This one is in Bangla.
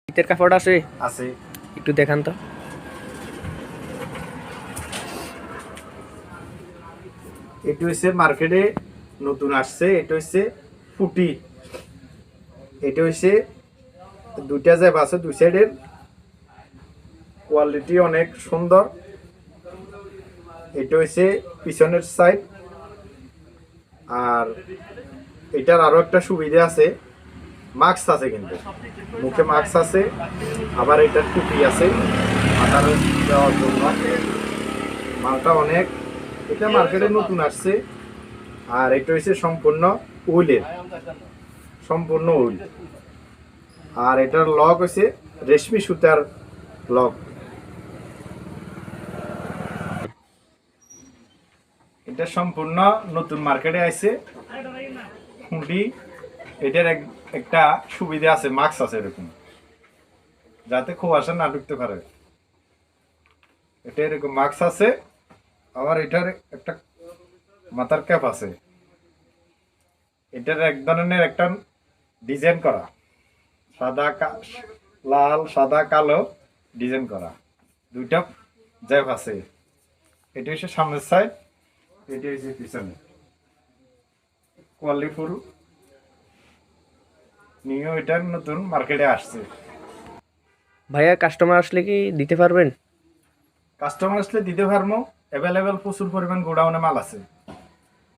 শীতের কাপড় আছে আছে। একটু দেখান তো। এটা হচ্ছে মার্কেটে নতুন আসছে, এটা হচ্ছে ফুটি। এটা হচ্ছে দুইটা জ্যাপ আছে দুই সাইডের, কোয়ালিটি অনেক সুন্দর। এটা হচ্ছে পিছনের সাইড। আর এটার আরো একটা সুবিধা আছে, মাস্ক আছে, কিন্তু মুখে মাস্ক আছে, আবার এটার টুপি আছে মাথার দেওয়ার জন্য। মালটা অনেক, এটা মার্কেটে নতুন আসছে। আর এটা হচ্ছে সম্পূর্ণ উলের, সম্পূর্ণ উল। আর এটার লক হচ্ছে রেশমি সুতার লক। এটা সম্পূর্ণ নতুন মার্কেটে আছে খুঁটি। এটার একটা সুবিধা আছে, মাস্ক আছে এরকম, যাতে কুয়াশা না ঢুকতে পারে। এটা এরকম মাস্ক আছে, আবার এটার একটা মাথার ক্যাপ আছে। এটার এক ধরনের একটা ডিজাইন করা, সাদা লাল সাদা কালো ডিজাইন করা, দুইটা জ্যাপ আছে। এটা হচ্ছে সামনের সাইড, এটা হচ্ছে পিছনে। কোয়ালিটি ফুল নিউ, এটা নতুন মার্কেটে আসছে। ভাইয়া কাস্টমার আসলে কি দিতে পারবেন? কাস্টমার আসলে দিতে পারবো, অ্যাভেলেবেল প্রচুর পরিমাণ গোডাউনে মাল আছে।